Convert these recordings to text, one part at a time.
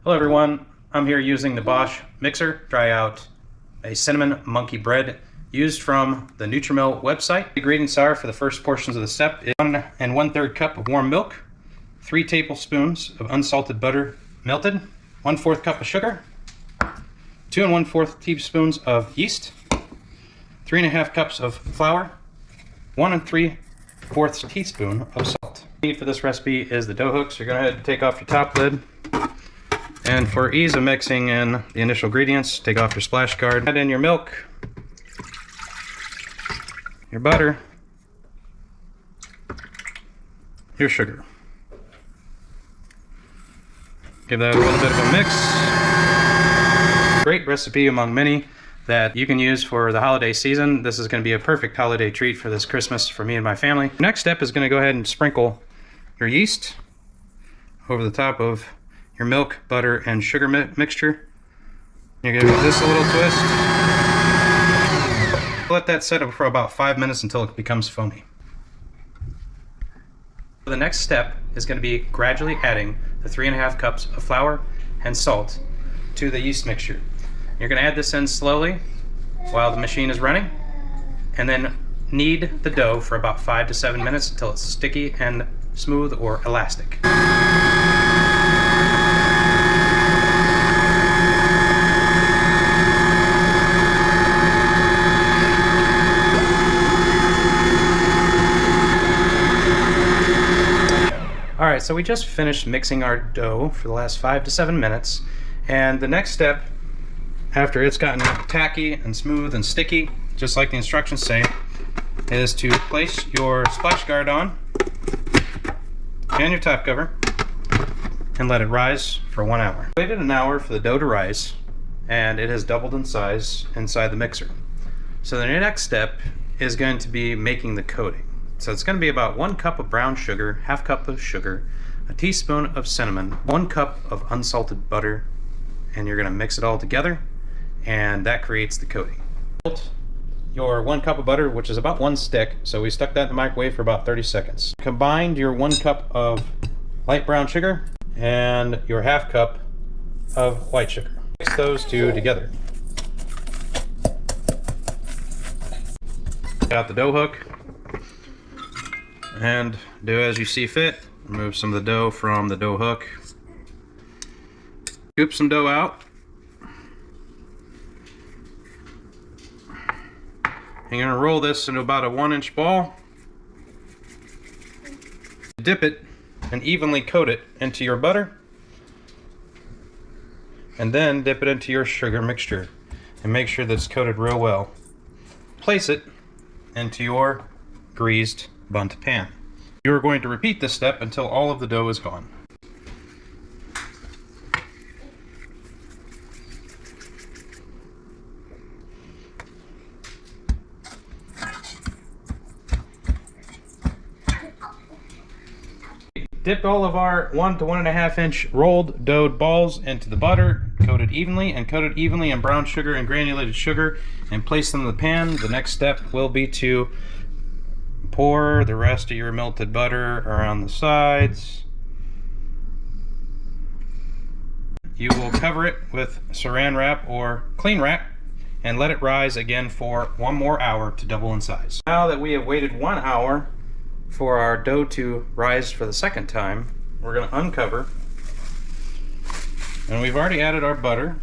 Hello everyone, I'm here using the Bosch mixer to try out a cinnamon monkey bread used from the Nutrimil website. The ingredients are, for the first portions of the step, 1 1/3 cup of warm milk, 3 tablespoons of unsalted butter melted, 1/4 cup of sugar, 2 1/4 teaspoons of yeast, 3 1/2 cups of flour, 1 3/4 teaspoon of salt. The need for this recipe is the dough hook, so you're going to have to take off your top lid. And for ease of mixing in the initial ingredients, take off your splash guard. Add in your milk, your butter, your sugar. Give that a little bit of a mix. Great recipe among many that you can use for the holiday season. This is going to be a perfect holiday treat for this Christmas for me and my family. Next step is going to go ahead and sprinkle your yeast over the top of your milk, butter, and sugar mixture. You're going to give this a little twist. Let that set up for about 5 minutes until it becomes foamy. The next step is going to be gradually adding the 3 1/2 cups of flour and salt to the yeast mixture. You're going to add this in slowly while the machine is running, and then knead the dough for about 5 to 7 minutes until it's sticky and smooth or elastic. Alright, so we just finished mixing our dough for the last 5 to 7 minutes, and the next step, after it's gotten tacky and smooth and sticky, just like the instructions say, is to place your splash guard on and your top cover and let it rise for 1 hour. Waited an hour for the dough to rise, and it has doubled in size inside the mixer. So the next step is going to be making the coating. So it's going to be about 1 cup of brown sugar, 1/2 cup of sugar, a teaspoon of cinnamon, 1 cup of unsalted butter, and you're going to mix it all together, and that creates the coating. Your 1 cup of butter, which is about 1 stick, so we stuck that in the microwave for about 30 seconds. Combined your 1 cup of light brown sugar and your 1/2 cup of white sugar. Mix those two together. Got the dough hook, and do as you see fit. Remove some of the dough from the dough hook. Scoop some dough out. You're going to roll this into about a 1-inch ball. Dip it and evenly coat it into your butter. And then dip it into your sugar mixture. And make sure that it's coated real well. Place it into your greased bundt pan. You're going to repeat this step until all of the dough is gone. Dip all of our 1 to 1.5 inch rolled doughed balls into the butter, coated evenly in brown sugar and granulated sugar, and place them in the pan. The next step will be to pour the rest of your melted butter around the sides. You will cover it with saran wrap or cling wrap and let it rise again for 1 more hour to double in size. Now that we have waited 1 hour for our dough to rise for the second time, we're going to uncover, and we've already added our butter,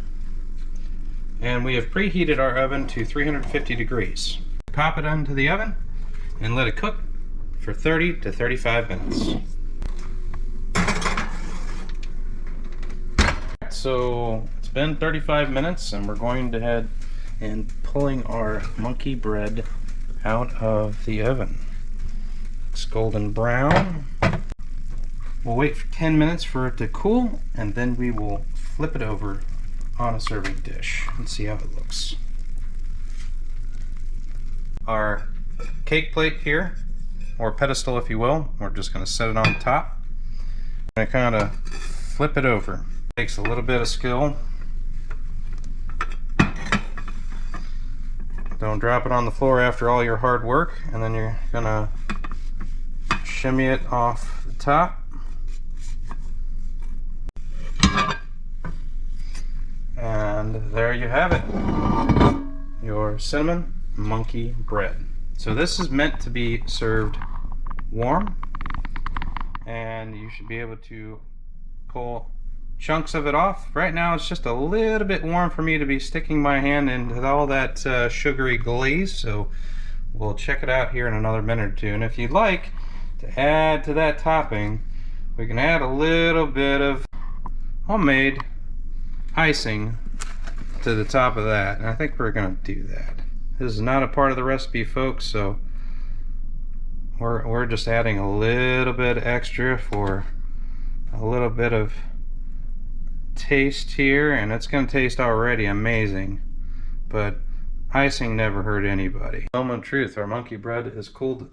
and we have preheated our oven to 350 degrees. Pop it into the oven and let it cook for 30 to 35 minutes. So it's been 35 minutes, and we're going to head and pulling our monkey bread out of the oven. It's golden brown. We'll wait for 10 minutes for it to cool, and then we will flip it over on a serving dish and see how it looks. Our cake plate here, or pedestal if you will, we're just going to set it on top and kind of flip it over. Takes a little bit of skill. Don't drop it on the floor after all your hard work, and then you're going to shimmy it off the top. there you have it, your cinnamon monkey bread. So this is meant to be served warm, and you should be able to pull chunks of it off. Right now it's just a little bit warm for me to be sticking my hand into all that sugary glaze, so we'll check it out here in another minute or two. And if you'd like to add to that topping, we can add a little bit of homemade icing to the top of that, and I think we're gonna do that. This is not a part of the recipe, folks, so we're just adding a little bit extra for a little bit of taste here, and it's gonna taste already amazing, but icing never hurt anybody. Moment of truth, our monkey bread is cooled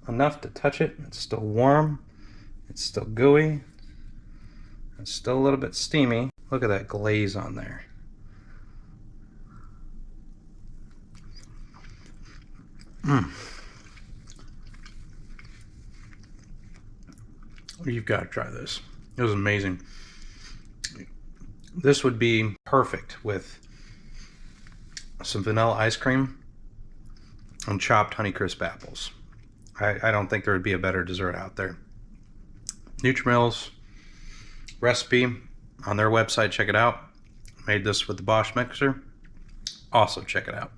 enough to touch it. It's still warm, it's still gooey, it's still a little bit steamy. Look at that glaze on there. You've got to try this. It was amazing. This would be perfect with some vanilla ice cream and chopped Honeycrisp apples. I don't think there would be a better dessert out there. Nutrimil's recipe on their website, check it out. Made this with the Bosch mixer. Also check it out.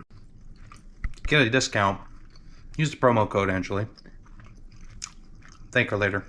Get a discount. Use the promo code Angeli. Thank you later.